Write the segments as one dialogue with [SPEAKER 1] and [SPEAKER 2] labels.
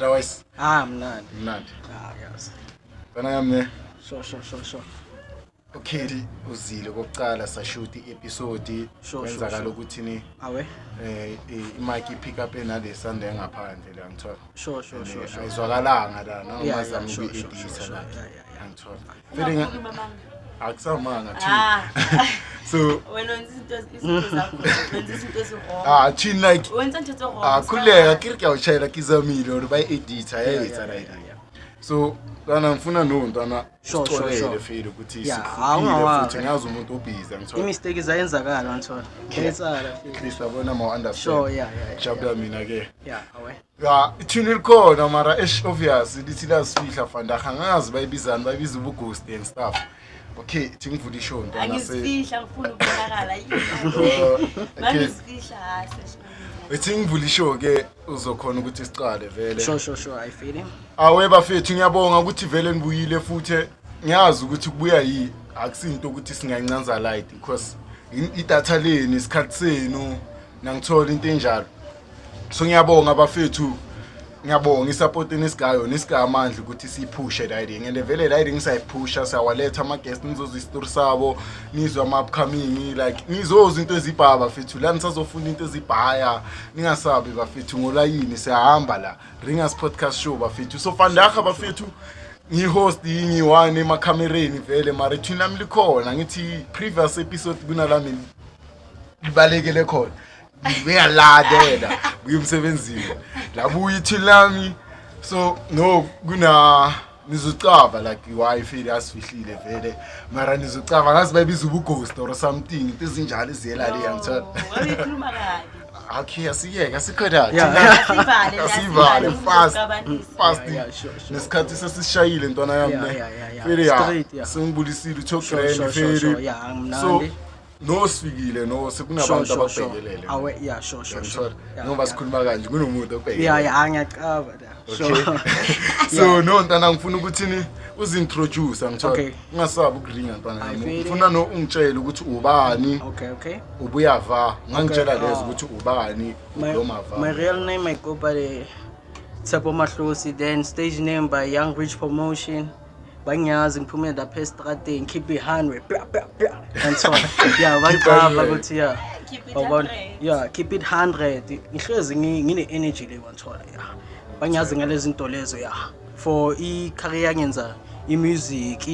[SPEAKER 1] Otherwise,
[SPEAKER 2] mnandi. Yes.
[SPEAKER 1] When I am there.
[SPEAKER 2] Sure.
[SPEAKER 1] Okay, uzile kokuqala sashoot episode kwenzakala ukuthi ni
[SPEAKER 2] Awe.
[SPEAKER 1] Mic pick up enale Sunday ngaphandle la ngithola.
[SPEAKER 2] Sure.
[SPEAKER 1] Ayizwakalanga la noma
[SPEAKER 2] Yeah,
[SPEAKER 1] mazama
[SPEAKER 2] sure.
[SPEAKER 1] ukuyedisa la.
[SPEAKER 2] Yeah.
[SPEAKER 1] Ngithola. Feeling akusamanga thi. So
[SPEAKER 3] when izinto
[SPEAKER 1] chin like
[SPEAKER 3] wenza into
[SPEAKER 1] khuleka kiri kuyawushayela kizamile or by editor yayitsa right. So kana ngifuna nontwana
[SPEAKER 2] Sure.
[SPEAKER 1] feel ukuthi
[SPEAKER 2] Yeah,
[SPEAKER 1] sikuphile futhi ngazi umuntu obhiza ngithola.
[SPEAKER 2] Mistake izayenzakala ngithola. Ngiyetsala.
[SPEAKER 1] Please babona ma understand.
[SPEAKER 2] Sure, yeah.
[SPEAKER 1] Jabula mina ke.
[SPEAKER 2] Yeah, awe.
[SPEAKER 1] Ya ithini likhona mara obvious lithi lasifihla fanda angazi bayibizana bayibiza ubughost and stuff. Okay, ngivula ishow ntwana se.
[SPEAKER 3] Angizifihla ngifuna ukubonakala yini. Mangizifihla
[SPEAKER 1] Bethi ngivula ishow ke uzokhona ukuthi siqale vele.
[SPEAKER 2] Sure, I feel him.
[SPEAKER 1] Awe bafethu ngiyabonga ukuthi vele nibuyile futhi ngiyazi ukuthi kubuya yi akusinto ukuthi singancanza light because idatha leni isikhathi senu nangithola into enjalo. So ngiyabonga bafethu. Ngiyabonga isupport enisigayo nisigamandla ukuthi siphushe la idea ngene vele la idea ngisayiphusha siyawaletha ama guests nizoza istory sabo nizwa ama upcoming like nizoza into ezibhaba fethu la nisazofuna into ezibhaya ningasabi bafethu ngolayini siyahamba la Ringas podcast show bafethu so fandaga bafethu ngihost ngiwane emakamereni vele mara thina nami likhona ngithi previous episode kunalami libalekele khona uyaladela uyumsebenzini labuya ithilami so no kuna nizocava like i-wifi yasifihlile vele mara nizocava ngazi bayibiza ubughost or something into ezinjalo izela le yangithola
[SPEAKER 3] wayikhuluma kabi
[SPEAKER 1] okay asiyeke asikhoda
[SPEAKER 3] asivale
[SPEAKER 1] fast nesikhathi sesishayile ntwana yami vele ya sengibulisile uThogrand vele so no sifikile no sekunabantu ababhekelele
[SPEAKER 2] awe yeah sure
[SPEAKER 1] ngoba sikhuluma kanje kunomuntu obhekele
[SPEAKER 2] yeah ngiyacava la
[SPEAKER 1] sure so no ntana ngifuna ukuthi ni uzintroduce ngithola ungasabi ukuringa ntwana yami ngifuna no ungitshela ukuthi ubani
[SPEAKER 2] okay
[SPEAKER 1] ubuyava ngangitshela lezo ukuthi ubani lomava
[SPEAKER 2] my real name I go by Tshepo Mahlosi, then stage name by Young Rich Promotion. Banyazi ngiphume lapha estradeni keep it 100 and so yeah bayibaba ukuthi yeah keep it 100 ngihlezi ngine energy le wanthola yeah banyazi ngalezi zinto lezo yeah for i-career ngenza i-music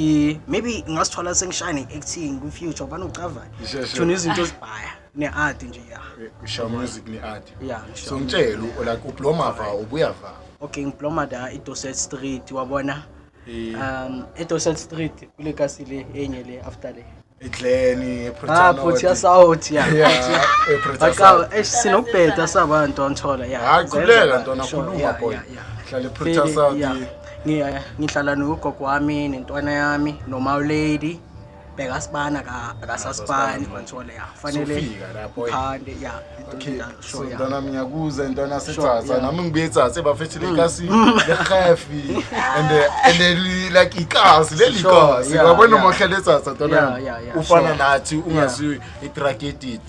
[SPEAKER 2] maybe ngasithola sengishine acting ku future bana ucava thuna izinto ezibhaya ne-art nje yeah
[SPEAKER 1] usha music ne-art
[SPEAKER 2] yeah
[SPEAKER 1] so ngitshela like ublomava ubuyava
[SPEAKER 2] okay ngibloma da iDoset Street wabona Etoset Street kule kasi le enye le after le
[SPEAKER 1] eGleni
[SPEAKER 2] Protea South yeah
[SPEAKER 1] Protea
[SPEAKER 2] sinokubheda sabantu onthola yeah
[SPEAKER 1] akulela ntona khuluma boy hlala Protea South
[SPEAKER 2] ngihlala nogogo wami nentwana yami noma lady beka sibana akasasibani kwanthola yeah fanele uphande yeah
[SPEAKER 1] okay so ntwana ngiyakuza intwana sethatha nami ngibethathe bafethi lekasi lekhafi and like ikasi lelikasi yabona umahlale ethatha ntwana ufana nathi ungasi itragedy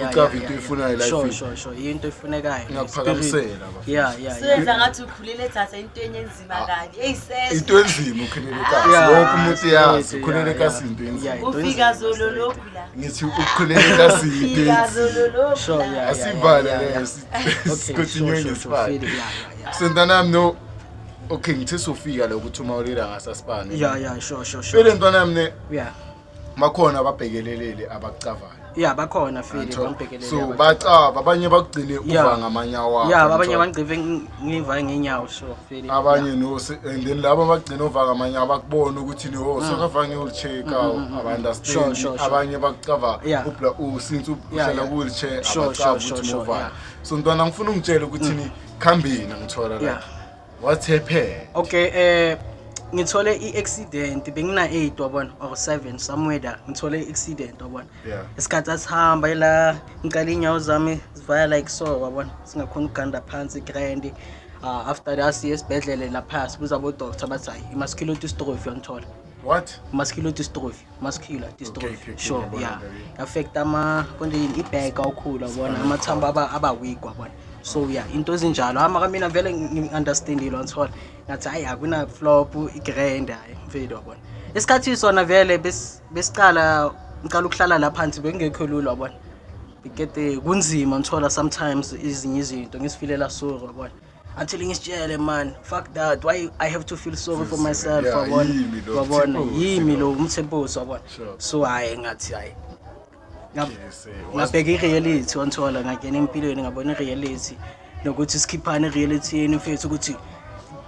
[SPEAKER 1] ucava into ifunayo life
[SPEAKER 2] sure into ifunekayo
[SPEAKER 1] ngakuphakamisela
[SPEAKER 2] yeah
[SPEAKER 3] senza ngathi ukhulile ethatha into enzima kabi eyisese
[SPEAKER 1] into enzima ukhulile ekasi wonke umuntu yazi ukhulile ekasi into enzima
[SPEAKER 3] ufika zolo lokhu la
[SPEAKER 1] ngithi ukhulile ekasi
[SPEAKER 3] ufika zolo lokhu
[SPEAKER 2] sure yeah
[SPEAKER 1] asivale let's continue ngesifana so ntwana no okay ngithe sofika la ukuthi uma ulila ngasasibani
[SPEAKER 2] yeah sure
[SPEAKER 1] phela ntwana yami
[SPEAKER 2] yeah
[SPEAKER 1] makhona ababhekelelele abacavayo
[SPEAKER 2] yeah bakhona file bambhekelele
[SPEAKER 1] so bacava abanye bagcine uva ngamanyawo
[SPEAKER 2] yeah abanye bangcive ngiva ngenyawo sure file
[SPEAKER 1] abanye no and then labo bagcina uva ngamanyawo bakubona ukuthi ni sokavange ulichecka understand abanye bacava ubla since uhlala wheelchair abacava ukuthi mova so ntwana ngifuna ungitshela ukuthi ni khambini ngithola la what happened
[SPEAKER 2] okay ngithole i-accident bengina 8 wabona or 7 somewhere there ngithole i-accident wabona isikhathi asihamba la ngiqala inyawo zami zivaya like so wabona singakhona ukuganda phansi grand after that siye esibhedlele lapha sibuza abo doctor bathi hayi muscular dystrophy ngithola
[SPEAKER 1] what
[SPEAKER 2] muscular dystrophy sure yeah affect ama konje iback awukhula wabona amathamba aba weak wabona So yeah, into ezinjalo ama mina vele ngi-understandile ngithola ngathi hayi akuna flop igrand hayi mfethu wabona. Isikhathi sona vele besiqala ngicala ukuhlala la phansi bengekho lula wabona. Bikete kunzima ngithola sometimes izinye izinto ngisifilela sore wabona. Until ngisitshele man, fuck that. Why I have to feel sorry for myself wabona. Yimi lo umthembu wabona. So hayi ngathi hayi. Ngabheka ireality onthola ngakena empilweni ngabona ireality nokuthi sikhiphane irealityini mfethu ukuthi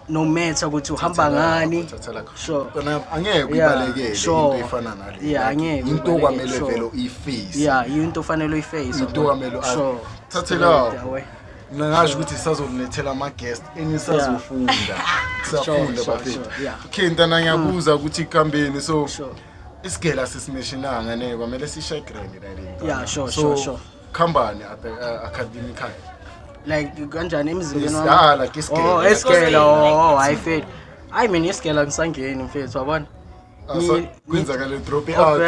[SPEAKER 2] no matter ukuthi uhamba ngani
[SPEAKER 1] sure angeke ubalekele into efana nale
[SPEAKER 2] yeah angeke
[SPEAKER 1] into kwamele vele uyiface
[SPEAKER 2] yeah into ofanele uyiface
[SPEAKER 1] into kwamele thathela mina ngasho ukuthi sazonethela ama guest enisazofunda kusafunda bafethu okay ntana ngiyabuza ukuthi ikhambeni so isigela sesimeshinanga ne kwamele sishaye grand la
[SPEAKER 2] yeah sure
[SPEAKER 1] khambani academical
[SPEAKER 2] like kanjani emzimbeni wami
[SPEAKER 1] like isigela
[SPEAKER 2] esigela I feel I mean isigela ngisangeni mfethu wabona
[SPEAKER 1] kwenzakala drop out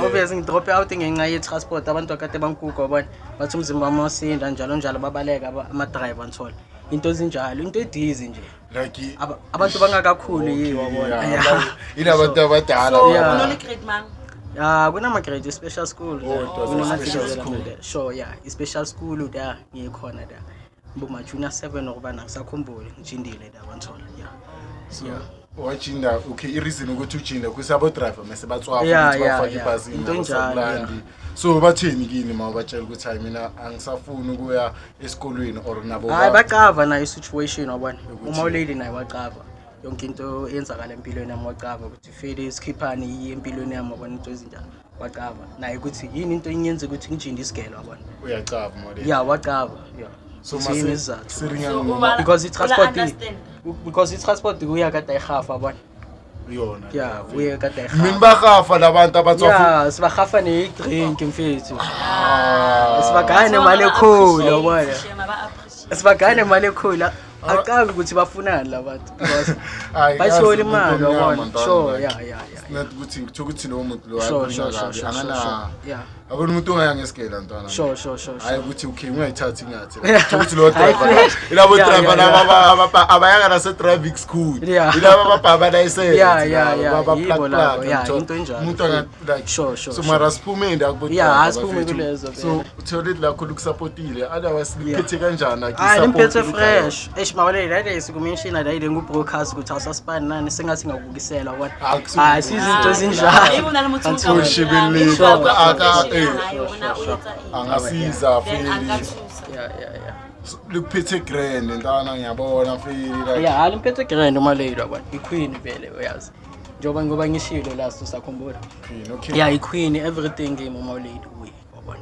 [SPEAKER 2] obviously ngidrop out ngenxa ye transport abantu akade bangugo wabona bathi umzimba wami wasinda njalo babaleka ama driver ngithola into ezinjalo into edizi nje
[SPEAKER 1] like
[SPEAKER 2] abantu bangakakhulu yiwabona
[SPEAKER 1] inabantu abadala
[SPEAKER 3] kunole grade man
[SPEAKER 2] kunama grade special school
[SPEAKER 1] special school
[SPEAKER 2] sure yeah special school da ngikhona da ngiboma junior 7 okubana ngisakhumbule ngijindile da banthola yeah
[SPEAKER 1] wajinda okay ireason ukuthi ujinda kusabo driver mase batswafa
[SPEAKER 2] yeah
[SPEAKER 1] ibhasi
[SPEAKER 2] into njalo
[SPEAKER 1] so batheni kini mabatshela ukuthi hayi mina angisafuni ukuya esikolweni or nabo
[SPEAKER 2] baqava nayo situation wabona uma ulady nayo waqava yonke into yenzakala empilweni yami waqava ukuthi fele isikhiphani empilweni yami wabona into ezinjalo waqava naye ukuthi yini into inyenze ukuthi ngijinde isigelo wabona
[SPEAKER 1] uyaqava manje
[SPEAKER 2] yeah waqava yeah
[SPEAKER 1] so mase
[SPEAKER 2] because i-transport kuya kade ayihafa wabona
[SPEAKER 1] yona
[SPEAKER 2] yeah uye kade ayihafa
[SPEAKER 1] mina bahafa labantu abatswafa
[SPEAKER 2] yeah sibahafa ne-drink mfethu sibagane imali ekhulu wabona sibagane imali ekhulu akazi ukuthi bafunani labantu because bayithola imali wabona sure yeah
[SPEAKER 1] net ukuthi ukuthi lo muntu lo angana abona umuntu ongaya ngesigela ntwana
[SPEAKER 2] sure
[SPEAKER 1] hayi ukuthi okay ungayithathi ngathi ukuthi lo driver ilabo driver laba abayanga na se traffic school ilabo baba license baba plug
[SPEAKER 2] into enjalo
[SPEAKER 1] umuntu like
[SPEAKER 2] sure
[SPEAKER 1] so mara siphumende akubothi
[SPEAKER 2] asiphume kulezo
[SPEAKER 1] so utholile lakho ukusupportile otherwise liphethe kanjani
[SPEAKER 2] limphethe fresh mawale la isikumishina la ile ngubroadcast ukuthi awusaspani nani sengathi ngakubukisela wona izinto ezinjalo
[SPEAKER 1] ushibelile angasiza feli
[SPEAKER 2] yeah
[SPEAKER 1] liphethe grand ntana ngiyabona feli like
[SPEAKER 2] yeah limphethe grand malady wabona iqueen vele uyazi njoba ngoba ngishilo la usakhumbula
[SPEAKER 1] okay
[SPEAKER 2] yeah iqueen everything game malady wabona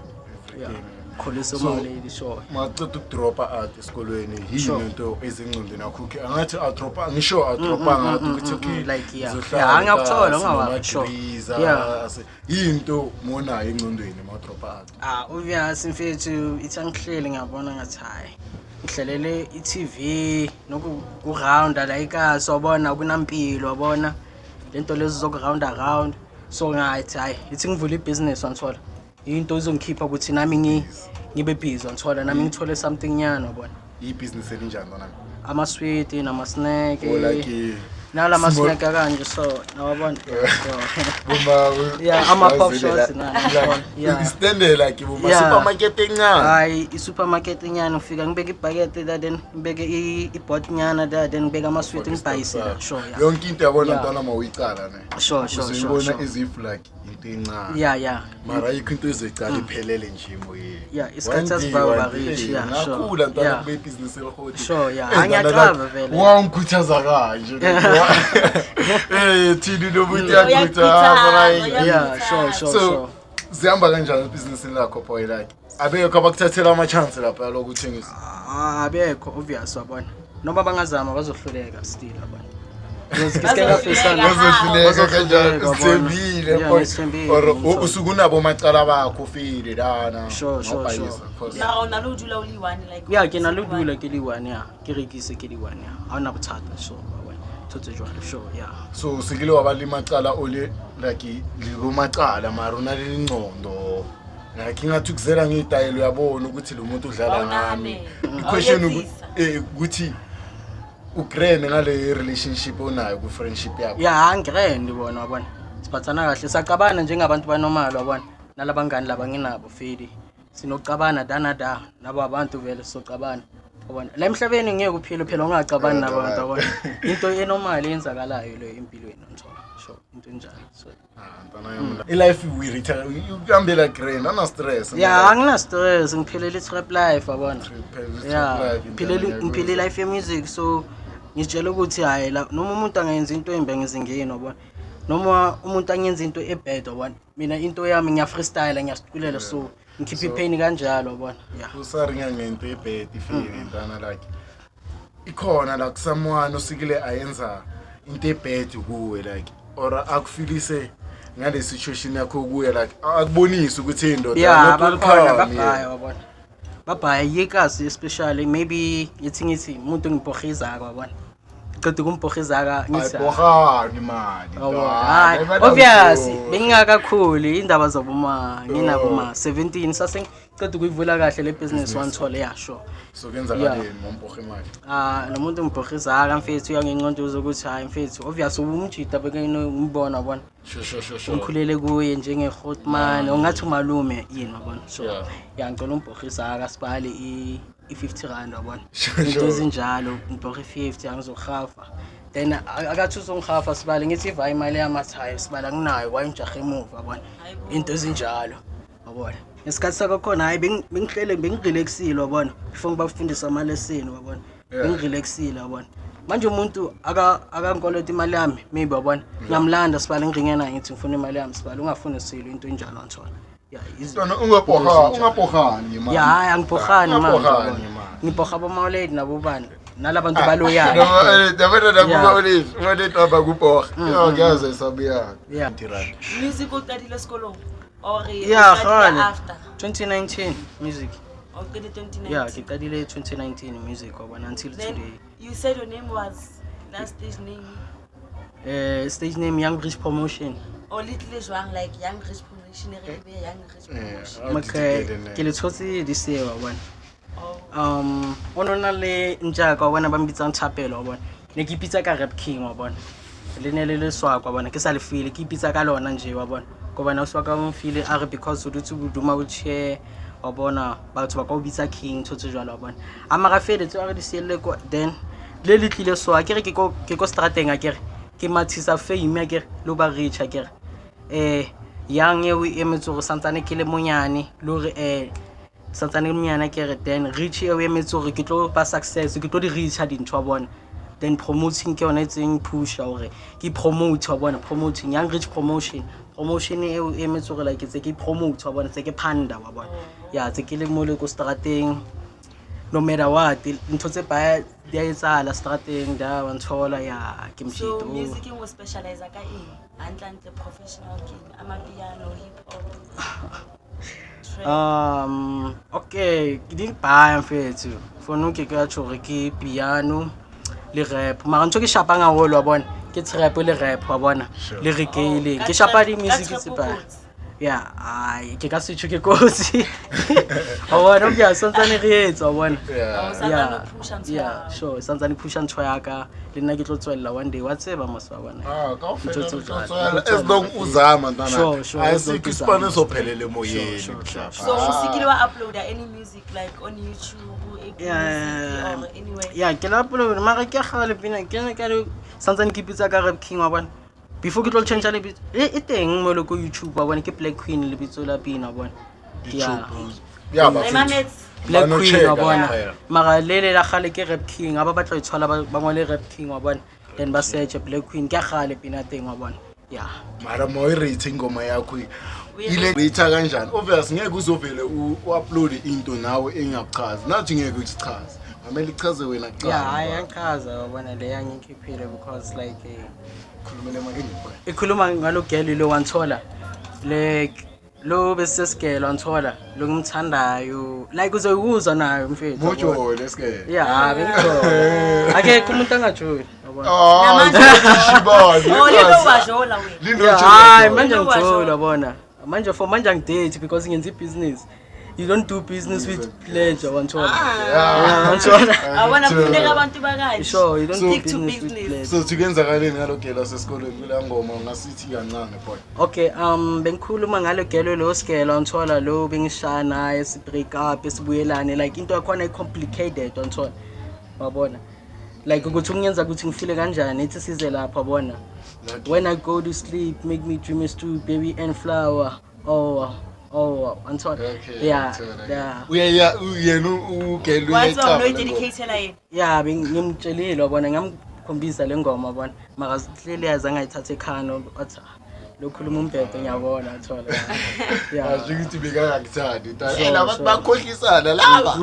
[SPEAKER 2] yeah kholisa malady sure
[SPEAKER 1] maqeda ukudropa out esikolweni yini into ezingcondweni akho angathi adropa ngisho adropa ngathi ukuthi okay
[SPEAKER 2] like yeah angakuthola ungawasho
[SPEAKER 1] yeah into mona engcondweni madropa out
[SPEAKER 2] obvious mfethu ithangihleli ngiyabona ngathi hayi ngihlelele iTV noku rounda la ikaso wabona kunampilo wabona lento lezi zokuround around so ngathi hayi ithi ngivula ibusiness wanthola into izongikhipha ukuthi nami ngibe busy ngithola nami ngithole something nyana wabona
[SPEAKER 1] ibusiness elinjani nami
[SPEAKER 2] ama sweet nama snack
[SPEAKER 1] like
[SPEAKER 2] nala ma snack kanje so nawabona
[SPEAKER 1] yeah
[SPEAKER 2] ama pop shots
[SPEAKER 1] yeah istende like boma supermarket encane
[SPEAKER 2] hayi i-supermarket enyana ufika ngibeka ibhakete la then ngibeke i-board nyana la then ngibeka ama sweet ngibhayise la sure yeah
[SPEAKER 1] yonke into yabona ntwana mawuyicala ne
[SPEAKER 2] sure
[SPEAKER 1] uzibona izif like into encane
[SPEAKER 2] yeah
[SPEAKER 1] mara ayikho into ezecala iphelele nje moye
[SPEAKER 2] yeah isikhathi asibawarish yeah sure
[SPEAKER 1] nakula ntwana kube business elihoti
[SPEAKER 2] sure yeah angiyaqaba vele
[SPEAKER 1] wangikhuthaza kanje thini lo muntu yakhuthaza
[SPEAKER 2] yeah sure
[SPEAKER 1] zihamba kanjani business lakho boy like abekho abakuthathela ama chance lapha lokuthengisa
[SPEAKER 2] abekho obvious wabona noma bangazama bazohluleka still abona ngesikeka fesana
[SPEAKER 1] bazohluleka kanjani usebile or usukunabo macala bakho file lana
[SPEAKER 2] sure
[SPEAKER 3] na ona lo dula uliwani like
[SPEAKER 2] yeah ke na lo dula ke liwani ya ke rekise ke liwani ya ha ona bothata so thotse jwalo sure yeah
[SPEAKER 1] so sikile wabalima macala ole like lirumacala mara una lengcondo like ingathi ukuzela ngidayile uyabona ukuthi lo muntu udlala ngami question ukuthi ugrand ngale relationship onayo ku friendship yakho
[SPEAKER 2] yeah angigrand bona wabona siphathana kahle saqabana njengabantu banormal wabona nalabangani laba nginabo fedi sinocabana da nabo abantu vele socabana wabona la emhlabeni ngeke uphile phela ungacabani nabantu wabona into enormal eyenzakalayo le empilweni ntona sure into enjalo so
[SPEAKER 1] life we return ukambela grand ana stress
[SPEAKER 2] yeah angina stress ngiphilela i-trap life wabona yeah ngiphilela life ye music so ngitshela ukuthi hayi la noma umuntu angayenza into embi ngizingeni wabona noma umuntu angenza into ebad wabona mina into yami ngiya freestyle ngiyasiculela so ngikhipha ipain kanjalo wabona yeah
[SPEAKER 1] usari ngento ebad ifike ngana like ikhona la someone osikile ayenza into ebad kuwe like or akufilise ngale situation yakho kuye like akubonisa ukuthi indoda
[SPEAKER 2] yeah babhaya wabona babhaya yikazi especially maybe ngithi umuntu ngibhokhizaka wabona qeda kumbhokhizaka ngithi
[SPEAKER 1] ayibhokhani mali
[SPEAKER 2] hayi obviously bengingakakhuli indaba zobuma nginabo ma 17 sase qeda ukuyivula kahle le business wanthola yeah sure
[SPEAKER 1] so kenza kanini ngombhokhe imali
[SPEAKER 2] nomuntu ngibhokhizaka mfethu uyanginqondoza ukuthi hayi mfethu obviously umjida bekenombona wabona
[SPEAKER 1] sure
[SPEAKER 2] umkhulele kuye njenge Hotman ongathi umalume yini wabona so yeah ngicela umbhokhizaka sibale i50 rand wabona into ezinjalo ngibhokhe 50 angizohafa then akathi uzongihafa sibale ngithi iva imali yamathayi sibala nginayo wayinjahe emuva wabona into ezinjalo wabona ngesikhathi sakhona hayi bengihlele bengirelaxile wabona before ngibafundisa ama lesson wabona bengirelaxile wabona manje umuntu akankolota imali yami maybe wabona ngamlanda sibale ngiringena ngithi ngifuna imali yami sibale ungafundisile into enjalo ntona yeah
[SPEAKER 1] izona ungabhokhani imali
[SPEAKER 2] yeah angibhokhani manje ngibhokha bomawledi nabo bani nalabantu baloyana
[SPEAKER 1] wale taba kubhokha ngiyaze sabuya
[SPEAKER 2] yeah
[SPEAKER 3] music uqedile esikolweni or
[SPEAKER 2] after 2019 music
[SPEAKER 3] okay 2019
[SPEAKER 2] yeah ngiqedile 2019 music wabona until today
[SPEAKER 3] you said your name was last stage name
[SPEAKER 2] Young Rich Promotion
[SPEAKER 3] or little jwang like Young Rich Promotion Young Rich Promotion
[SPEAKER 2] okay ke le tshotse this year wabona onona le njaka wabona bambitsa Tshepo wabona ne ke ipitsa ka Rap King wabona le ne le swaka wabona ke sa le feel ke ipitsa ka lona nje wabona ngoba na swaka mo feel are because o dutse buduma o chair wabona batho ba ka o bitsa King thotse jwalo wabona amara fele tse are di selle ko then le litlile so akere ke ko strateng akere ke mathisa fame akere lo ba rich akere yang e o emetso go santsane ke le monyane lo re santsane mnyana kere then rich e o emetso gore ke tlo ba success ke tlo di reach dintho wa bona then promoting ke yona etseng push hore ke promote wa bona promoting Young Rich Promotion e o emetso gore like tse ke promote wa bona tse ke panda wa bona ya tse ke le mo le ko strateng no matter what ntho tse ba di a etsala strateng da wa nthola ya ke mshito
[SPEAKER 3] so music e mo specialize ka eng antle professional game amapiano hip hop
[SPEAKER 2] okay ke di ba mfethu fono ke ka tshore ke piano le rap mara ntho ke shapa ngaholo wa bona ke trap le rap wa bona le reggae ke shapa di music tse pa yeah ai ke ka se tsho ke kotsi wa bona o ya santsane re etsa wa bona yeah sure santsane pusha ntho ya ka le nna ke tlo tswella one day wa tseba mos wa bona
[SPEAKER 1] ka o fela as long uzama ntana ayisiki sipane sophelele moyeni
[SPEAKER 3] so usikile wa upload any music like on YouTube
[SPEAKER 2] yeah
[SPEAKER 3] or anywhere
[SPEAKER 2] yeah ke la upload mara ke gale pina ke ne ka santsane ke pitsa ka Rap King wa bona before ke tlo change le bit e teng mo le ko YouTube wa bona ke Black Queen le bitso la pina wa bona
[SPEAKER 1] yeah
[SPEAKER 2] Black Queen wa bona mara le la gale ke Rap King aba batla e tshwala ba ngole Rap King wa bona then ba search Black Queen ke gale pina teng wa bona yeah
[SPEAKER 1] mara mo I rating ngoma yakho ile rate kanjani obviously ngeke uzovele u-upload into nawe engachazi nathi ngeke uyichaze ngamele ichaze wena cha
[SPEAKER 2] yeah ayanchaza wabona le yangikhiphile because like
[SPEAKER 1] khulumele makini
[SPEAKER 2] ikhuluma ngalogelo lo wanthola le lo besesigelo wanthola lo ngimthandayo like uzoyuza nayo mfethu
[SPEAKER 1] mojo leske
[SPEAKER 2] yeah bengithola ake kumuntu angajoli
[SPEAKER 1] yabona
[SPEAKER 3] shibani lelo wajola wena
[SPEAKER 2] hayi manje ngithola bona Manje for manje angidate because ngenza business. You don't do business with pleasure, wantona.
[SPEAKER 3] Awona kufuneka abantu bakanje.
[SPEAKER 2] Sure, you don't
[SPEAKER 3] stick
[SPEAKER 2] do
[SPEAKER 3] to
[SPEAKER 2] business with
[SPEAKER 3] business.
[SPEAKER 2] pleasure.
[SPEAKER 1] So thikenzakaleni ngalogela sesikolweni kule ngoma ngasithi kancane boy.
[SPEAKER 2] Okay, bengikhuluma ngalo gelo lo skela wantona lo bengishaya naye si break up esibuyelane like into yakhona complicated wantona. Wabona? Like ukuthi ungenza ukuthi ngifile kanjani ethi size lapha wabona. When I go to sleep make me dream is to baby and flower. Oh, Anton.
[SPEAKER 1] Okay,
[SPEAKER 2] Yeah.
[SPEAKER 1] Yena ugelo
[SPEAKER 3] What's no dedicated like?
[SPEAKER 2] Yeah, ngimtshelile wabona ngamkhombisa lengoma wabona. Makazihleli azangayithatha ekhano athi lokhuluma umbhedo ngiyabona athola. Yeah.
[SPEAKER 1] Ashukuthi bekangakithandi. Labantu bakhohlisana laba.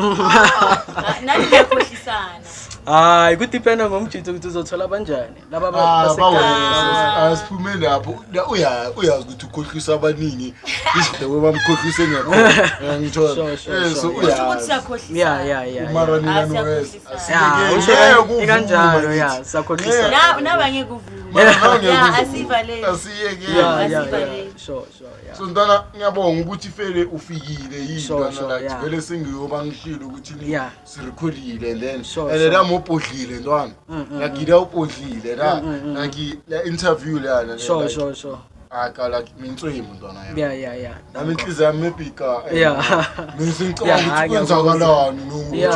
[SPEAKER 3] Nathi bakhohlisana.
[SPEAKER 2] Hayi kudependa ngomjito ukuthi uzothola kanjani. Laba basekhaya.
[SPEAKER 1] Asiphume lapho. Uyazi ukuthi ukhohlisa abaningi. Isidwe bamkhohlise ngiyakho. Ngithola. So uyazi.
[SPEAKER 2] Yeah.
[SPEAKER 1] Mara nina noes.
[SPEAKER 2] Yeah, ikanjalo yeah, sakhohlisa.
[SPEAKER 3] Na bangekuvume.
[SPEAKER 1] Yeah,
[SPEAKER 3] asivale.
[SPEAKER 1] Asiyeke.
[SPEAKER 2] Yeah. Sure, yeah.
[SPEAKER 1] So ntana ngiyabonga ukuthi fele ufikile yini ntana like
[SPEAKER 2] yeah.
[SPEAKER 1] vele sengiyoba ngishilo ukuthi ni
[SPEAKER 2] Yeah.
[SPEAKER 1] sirecordile and then
[SPEAKER 2] Sure.
[SPEAKER 1] la mopodlile ntwana ngida upodlile la like la interview lana
[SPEAKER 2] Sure.
[SPEAKER 1] akala mintswemo ntwana ya
[SPEAKER 2] Yeah.
[SPEAKER 1] nami inhliziyo yami ebhika
[SPEAKER 2] Yeah.
[SPEAKER 1] ngisicela ukuthi kwenzakalani nokuthi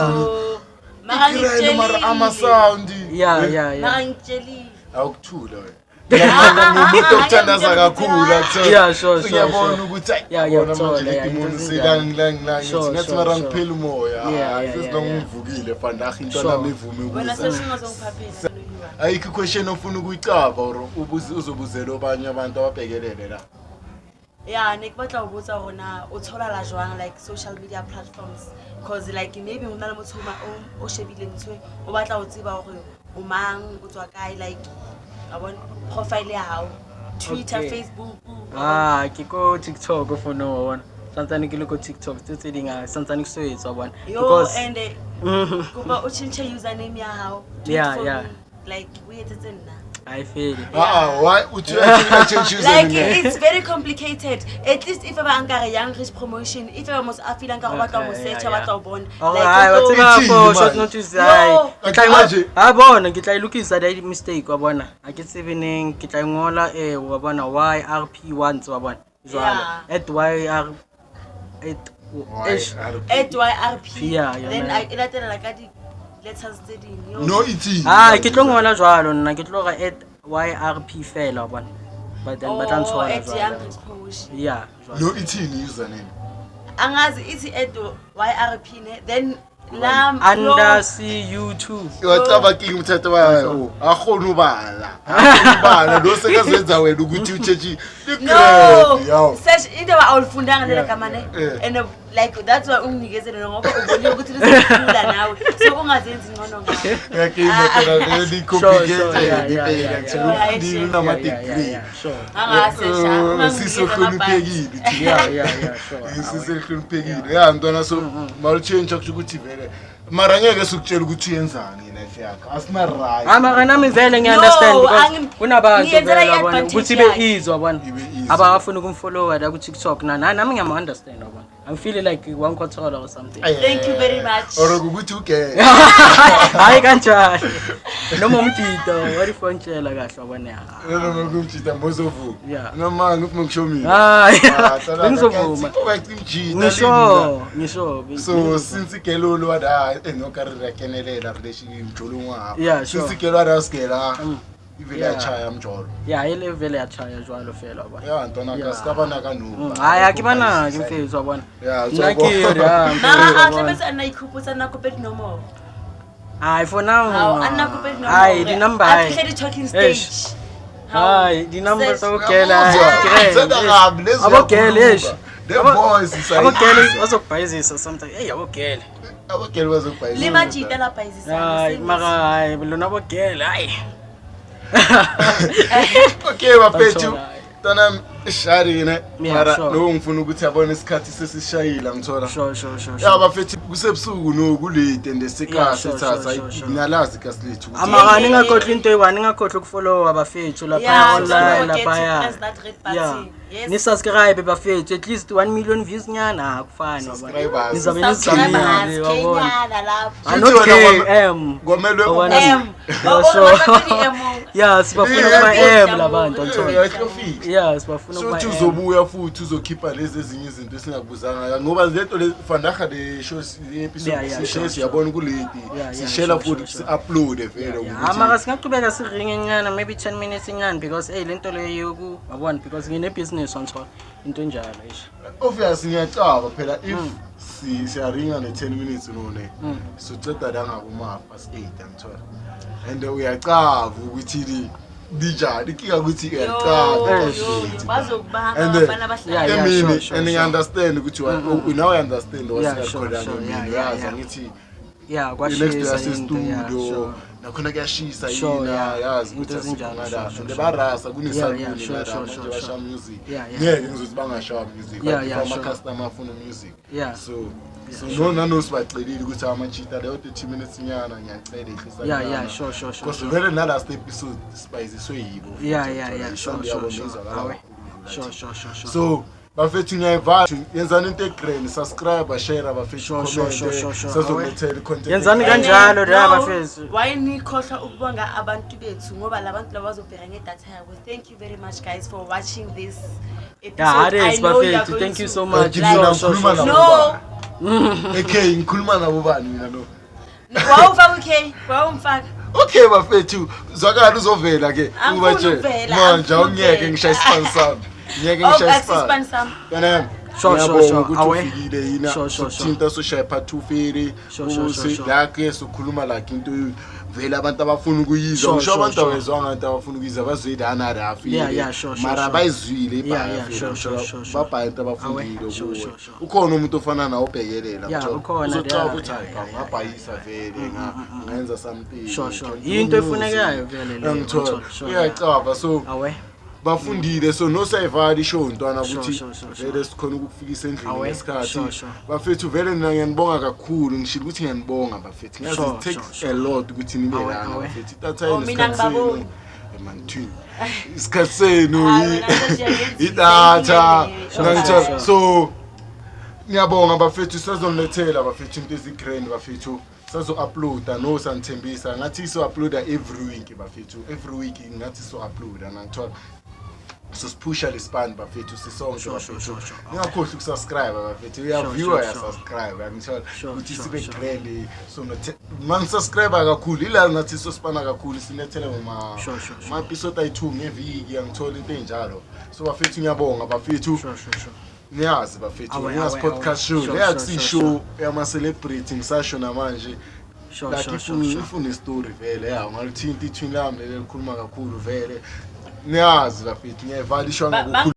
[SPEAKER 3] Mangitsheli.
[SPEAKER 1] mara ama sound
[SPEAKER 2] Yeah.
[SPEAKER 3] Mangitsheli.
[SPEAKER 1] awukuthula wena umuntu okuthandaza kakhulu akuthola.
[SPEAKER 2] Yeah, sure.
[SPEAKER 1] Uyabona ukuthi
[SPEAKER 2] Yeah,
[SPEAKER 1] manje
[SPEAKER 2] yeah,
[SPEAKER 1] imuntu
[SPEAKER 2] yeah,
[SPEAKER 1] silangilangilangi
[SPEAKER 2] Sure,
[SPEAKER 1] ngathi
[SPEAKER 2] sure,
[SPEAKER 1] mara
[SPEAKER 2] sure.
[SPEAKER 1] ngiphela umoya
[SPEAKER 2] Yeah.
[SPEAKER 1] sesilongivukile fandahi into
[SPEAKER 2] Sure.
[SPEAKER 1] nami ivume
[SPEAKER 3] Wena
[SPEAKER 1] ukuza
[SPEAKER 3] sesingazongiphaphela.
[SPEAKER 1] ayikho question ofuna ukuyicaba or uzobuzela abanye abantu ababhekelele la.
[SPEAKER 3] Yeah, ne ke batla go botsa hona o thola la jwang like social media platforms because like maybe hona le motho o shebile ntwe o batla go tseba hore o mang o tswa kae like abon profile ya hao Twitter,
[SPEAKER 2] Okay.
[SPEAKER 3] Facebook.
[SPEAKER 2] Ke ko TikTok for no one. Santsane ke le ko TikTok tse dinga santsane ke so etsa bona
[SPEAKER 3] Because and kuba o change username ya hao.
[SPEAKER 2] Yeah.
[SPEAKER 3] Like we etsetse nna.
[SPEAKER 2] I feel it.
[SPEAKER 1] Why would you change
[SPEAKER 3] Like
[SPEAKER 1] username?
[SPEAKER 3] it's very complicated. At least if I am young risk promotion, if I must feel like I want to search about our bond.
[SPEAKER 2] What's
[SPEAKER 1] it's
[SPEAKER 2] for
[SPEAKER 1] easy,
[SPEAKER 2] short
[SPEAKER 1] man.
[SPEAKER 2] notice?
[SPEAKER 3] No.
[SPEAKER 2] Bona ke tla ilukisa that mistake wa bona. A ke seveneng ke tla ngola wa bona YRP1 wa bona. Jwalo. At YR
[SPEAKER 3] at YRP.
[SPEAKER 2] Yeah.
[SPEAKER 3] Then I latela like the letters tse ding.
[SPEAKER 1] No, it's easy.
[SPEAKER 2] Ke tlo ngola jwalo nna ke tlo ga at YRP fela wa bona. But then ba tla ntshwara
[SPEAKER 3] at young
[SPEAKER 2] jwalo.
[SPEAKER 3] risk promotion.
[SPEAKER 2] Yeah, jwalo.
[SPEAKER 1] No, it's in username.
[SPEAKER 3] Angazi ithi at YRP ne then
[SPEAKER 2] Under CU2.
[SPEAKER 1] Wacaba king umthetho wayo akhona ubala lo sekazenza wena ukuthi uchechi
[SPEAKER 3] no search into awulifundanga lela gama ne and like that's why unginikeze lelo ngoba ubonile ukuthi lisifunda nawe so ungazenzi ngcono ngayo
[SPEAKER 1] ngakini phela le complicated ngifundile nama degree
[SPEAKER 3] angasesha
[SPEAKER 1] sisohloniphekile
[SPEAKER 2] Sure.
[SPEAKER 1] sisohloniphekile ya ntwana so mal change ukuthi vele mara ngeke sikutshela ukuthi uyenzani life yakho asina right
[SPEAKER 2] Mara nami vele ngiunderstand because kunabantu vele bona ukuthi be easy wabona abafuna ukumfollowa la ku TikTok nami ngiyama understand wabona I'm feeling like one controller or something.
[SPEAKER 3] Thank you very much.
[SPEAKER 1] Or ukuthi uke
[SPEAKER 2] Hayi kanjani noma umjito wari phone tshela kahle wabona
[SPEAKER 1] noma kumjita mozovu
[SPEAKER 2] Yeah.
[SPEAKER 1] noma ngifuna ukusho mina
[SPEAKER 2] hayi ngizovuma ngisho
[SPEAKER 1] so since igelolo wada enokarira yakenelela relationship mjolo ngwa
[SPEAKER 2] Yeah, sure.
[SPEAKER 1] since igelolo wada skela ivele yachaya mjolo
[SPEAKER 2] ile vele yachaya jwalo fela wabona
[SPEAKER 1] ya ntona kasikabana kanu
[SPEAKER 2] hayi akibana ngimfezwa wabona
[SPEAKER 1] ya
[SPEAKER 3] Mara bese anayikhuphusa nakupeti no more.
[SPEAKER 2] hayi for now
[SPEAKER 3] Anakupeti no more.
[SPEAKER 2] hayi the number
[SPEAKER 3] I the talking stage.
[SPEAKER 2] hayi the number
[SPEAKER 3] Search.
[SPEAKER 2] sokugela abogela
[SPEAKER 1] the boys is
[SPEAKER 2] abogela bazokubhayizisa something abogela
[SPEAKER 1] abogela bazokubhayizisa
[SPEAKER 3] Lima jita lapha izisana.
[SPEAKER 2] hayi mara hayi lona abogela hayi
[SPEAKER 1] okay bafethu tana sharine mara
[SPEAKER 2] sure.
[SPEAKER 1] lo ngifuna ukuthi abone isikhathi sesishayila ngithola
[SPEAKER 2] sure
[SPEAKER 1] ya bafethu kusebusuku no kulate and sesikhathi
[SPEAKER 2] sure,
[SPEAKER 1] thatha
[SPEAKER 2] sure.
[SPEAKER 1] ngiyalazi kaslethu
[SPEAKER 2] amara ningakhohlwa into eyi1 ningakhohlwa ukufollow abafethu lapha online lapha
[SPEAKER 3] Press that red button. Yes.
[SPEAKER 2] Ni subscribe bafethu at least 1 million views nyana akufani
[SPEAKER 1] Subscribers.
[SPEAKER 2] nizabe
[SPEAKER 3] Subscribers,
[SPEAKER 2] nizamile wabona
[SPEAKER 3] Kenyana lapho.
[SPEAKER 2] not
[SPEAKER 1] Futhi wena
[SPEAKER 2] K M
[SPEAKER 1] Kwamele
[SPEAKER 2] Wabona?
[SPEAKER 3] M.
[SPEAKER 2] Yeah,
[SPEAKER 3] Oh,
[SPEAKER 2] sure.
[SPEAKER 3] bathi M.
[SPEAKER 2] yeah sibafuna
[SPEAKER 1] Yeah,
[SPEAKER 2] kuma
[SPEAKER 3] yeah,
[SPEAKER 2] M labantu
[SPEAKER 3] yeah,
[SPEAKER 2] anthola
[SPEAKER 3] yeah.
[SPEAKER 2] yeah sibafuna
[SPEAKER 1] so
[SPEAKER 2] kuma
[SPEAKER 1] uthi
[SPEAKER 2] M
[SPEAKER 1] uzobuya futhi uzokhipha lezi ezinye izinto esingakubuzanga ngoba lento le fandaga le shows episode
[SPEAKER 2] Yeah, yeah,
[SPEAKER 1] sishare
[SPEAKER 2] sure,
[SPEAKER 1] siyabona kuleti
[SPEAKER 2] Yeah,
[SPEAKER 1] sishela
[SPEAKER 2] sure,
[SPEAKER 1] futhi
[SPEAKER 2] sure.
[SPEAKER 1] si-upload vele
[SPEAKER 2] amaka singaqhubeka siringe nyana maybe 10 minutes nyana because lento leyo yoku wabona because ngine business anthola into enjalo ish
[SPEAKER 1] obviously ngiyacaba phela if siyaringa ne-10 minutes none soceda la ngakuma-8 angithola and uyacava ukuthi lijani inkinga ukuthi uyacava
[SPEAKER 3] bazokubanga
[SPEAKER 1] And
[SPEAKER 3] abafana
[SPEAKER 2] yeah,
[SPEAKER 3] abahlala.
[SPEAKER 2] sure,
[SPEAKER 1] emini
[SPEAKER 2] sure,
[SPEAKER 1] and
[SPEAKER 2] sure.
[SPEAKER 1] ngiya-understand ukuthi now I understand
[SPEAKER 2] Yeah,
[SPEAKER 1] wasikakholana
[SPEAKER 2] sure,
[SPEAKER 1] mina
[SPEAKER 2] yeah,
[SPEAKER 1] uyazi
[SPEAKER 2] yeah.
[SPEAKER 1] angithi
[SPEAKER 2] yeah
[SPEAKER 1] next
[SPEAKER 2] kwashisa into
[SPEAKER 1] yasestudio nakhona kuyashisa
[SPEAKER 2] Sure,
[SPEAKER 1] yina
[SPEAKER 2] yeah.
[SPEAKER 1] yazi
[SPEAKER 2] Into
[SPEAKER 1] ukuthi
[SPEAKER 2] ezinjalo,
[SPEAKER 1] asikho
[SPEAKER 2] sure,
[SPEAKER 1] and
[SPEAKER 2] sure,
[SPEAKER 1] barasa
[SPEAKER 2] Yeah,
[SPEAKER 1] kunesaluni
[SPEAKER 2] yeah, sure,
[SPEAKER 1] la
[SPEAKER 2] sure,
[SPEAKER 1] manje
[SPEAKER 2] sure,
[SPEAKER 1] basha
[SPEAKER 2] sure.
[SPEAKER 1] music
[SPEAKER 2] Yeah, yeah.
[SPEAKER 1] ngeke ngizothi bangashawa music
[SPEAKER 2] Yeah,
[SPEAKER 1] but
[SPEAKER 2] yeah,
[SPEAKER 1] if
[SPEAKER 2] sure.
[SPEAKER 1] ama-customer afuna music
[SPEAKER 2] Yeah.
[SPEAKER 1] so no nanosibacelile ukuthi amachita leyo 30 minutes nyana ngiyacela ehlisa
[SPEAKER 2] yeah sure
[SPEAKER 1] because vele na-last episode sibhayiziswe yibo
[SPEAKER 2] yeah
[SPEAKER 1] futhi,
[SPEAKER 2] sure
[SPEAKER 1] Sunday yabo
[SPEAKER 2] sure
[SPEAKER 1] ngizwakala
[SPEAKER 2] awe
[SPEAKER 1] kakhulu.
[SPEAKER 2] sure
[SPEAKER 1] So bafethu ngiyayivaya yenzani into egrand subscribe share bafethu
[SPEAKER 2] Sure,
[SPEAKER 1] comment
[SPEAKER 2] sure.
[SPEAKER 1] sazomethela i-content
[SPEAKER 2] Yenzani
[SPEAKER 1] egrand.
[SPEAKER 2] kanjalo la
[SPEAKER 3] No,
[SPEAKER 2] bafethu
[SPEAKER 3] why nikhohlwa ukubonga abantu bethu ngoba labantu laba bazobheka ngedatha yabo. Thank you very much guys for watching this episode.
[SPEAKER 2] yeah
[SPEAKER 3] I
[SPEAKER 2] Hades
[SPEAKER 3] know you are
[SPEAKER 2] bafethu
[SPEAKER 3] going
[SPEAKER 2] thank you
[SPEAKER 3] to-
[SPEAKER 2] so much
[SPEAKER 1] Like, mina
[SPEAKER 2] sure
[SPEAKER 1] ngikhuluma nabo
[SPEAKER 3] No.
[SPEAKER 1] bani. Okay ngikhuluma nabo bani mina no
[SPEAKER 3] Wawufaka okay? Wawumfaka?
[SPEAKER 1] okay bafethu zwakala uzovela ke
[SPEAKER 3] Angifuni
[SPEAKER 1] ubatshele
[SPEAKER 3] ukuvela,
[SPEAKER 1] manje
[SPEAKER 3] angifuni
[SPEAKER 1] awungeke
[SPEAKER 3] ukuvela.
[SPEAKER 1] ngishaya ispan sami ngeke
[SPEAKER 3] Oh,
[SPEAKER 1] ngishaya
[SPEAKER 3] asispan
[SPEAKER 1] ispan
[SPEAKER 3] sami.
[SPEAKER 1] Kanami
[SPEAKER 2] Sure,
[SPEAKER 1] ngiyabonga
[SPEAKER 2] sure.
[SPEAKER 1] ukuthi
[SPEAKER 2] Awe.
[SPEAKER 1] ufikile yina
[SPEAKER 2] Sure, sure.
[SPEAKER 1] sokuthinta soshaya part 2 feri
[SPEAKER 2] Sure.
[SPEAKER 1] lakhe sokhuluma like into vele abantu abafuna ukuyizwa
[SPEAKER 2] Sure,
[SPEAKER 1] ngisho
[SPEAKER 2] sure,
[SPEAKER 1] abantu
[SPEAKER 2] sure.
[SPEAKER 1] awezwanga abantu abafuna ukuyizwa bazwelana rafi
[SPEAKER 2] Yeah, sure,
[SPEAKER 1] mara
[SPEAKER 2] sure.
[SPEAKER 1] bayizwile
[SPEAKER 2] Yeah,
[SPEAKER 1] ibhaya
[SPEAKER 2] sure.
[SPEAKER 1] babhaye into abafundile
[SPEAKER 2] Awe, sure,
[SPEAKER 1] kuwe
[SPEAKER 2] sure.
[SPEAKER 1] ukhona umuntu ofana nawe obhekelela
[SPEAKER 2] Yeah,
[SPEAKER 1] ngitjho.
[SPEAKER 2] ukhona,
[SPEAKER 1] Uzocaca
[SPEAKER 2] yeah,
[SPEAKER 1] ukuthi hayi
[SPEAKER 2] yeah,
[SPEAKER 1] ngabhayisa vele ngenza something
[SPEAKER 2] Sure.
[SPEAKER 1] can do
[SPEAKER 2] Into
[SPEAKER 1] music.
[SPEAKER 2] efunekayo vele leyo,
[SPEAKER 1] Ngithola.
[SPEAKER 2] sure,
[SPEAKER 1] Uyayicaba so
[SPEAKER 2] awe
[SPEAKER 1] bafundile so nosayivala ishow ntwana ukuthi
[SPEAKER 2] Sure.
[SPEAKER 1] vele sikhona ukukufikisa endlini
[SPEAKER 2] Awe,
[SPEAKER 1] ngesikhathi
[SPEAKER 2] sure.
[SPEAKER 1] bafethu vele mina ngiyanibonga kakhulu ngishilo ukuthi ngiyanibonga bafethu ngazi
[SPEAKER 2] Sure,
[SPEAKER 1] it takes
[SPEAKER 2] sure.
[SPEAKER 1] a lot ukuthi nibe
[SPEAKER 2] Awe,
[SPEAKER 1] lana
[SPEAKER 2] awe.
[SPEAKER 1] bafethu itatha
[SPEAKER 3] Oh,
[SPEAKER 1] yini
[SPEAKER 3] mina
[SPEAKER 1] isikhathi
[SPEAKER 3] ngibabonga.
[SPEAKER 1] senu emantwini isikhathi senu
[SPEAKER 3] Ah, wena sesiyayenza
[SPEAKER 1] idatha
[SPEAKER 3] izinto
[SPEAKER 1] ngangithola
[SPEAKER 2] Sure.
[SPEAKER 1] so ngiyabonga bafethu sazonilethela bafethu into ezigrand bafethu sazo-uploada no sanithembisa ngathi so-uploada every week bafethu every week ngathi so-uploada nangithola so siphusha lespan bafethu sisonke
[SPEAKER 2] Sure.
[SPEAKER 1] bafethu ngingakhohlwa ukusubscribe bafethu uyaviewa
[SPEAKER 2] sure.
[SPEAKER 1] yasubscribe angithola
[SPEAKER 2] Sure,
[SPEAKER 1] ukuthi
[SPEAKER 2] sure,
[SPEAKER 1] sibe
[SPEAKER 2] sure.
[SPEAKER 1] grand so manisubscribe kakhulu ila nathi sospana kakhulu sinethele
[SPEAKER 2] Sure.
[SPEAKER 1] ma-episode ayi-2 ngeviki angithola into enjalo so bafethu ngiyabonga bafethu
[SPEAKER 2] sure
[SPEAKER 1] niyazi bafethu
[SPEAKER 2] Awe,
[SPEAKER 1] ngiyazi
[SPEAKER 2] awe,
[SPEAKER 1] podcast
[SPEAKER 2] awe.
[SPEAKER 1] show
[SPEAKER 2] Sure,
[SPEAKER 1] leyakusi
[SPEAKER 2] sure,
[SPEAKER 1] show yama-celebrity ngisasho namanje
[SPEAKER 2] sure
[SPEAKER 1] like ifuna istory vele ya ungalithinta ithwini lami leli likhuluma kakhulu vele niyazi bafethu ngiyayivala ishwa
[SPEAKER 3] Ba-
[SPEAKER 1] ngokukhuluma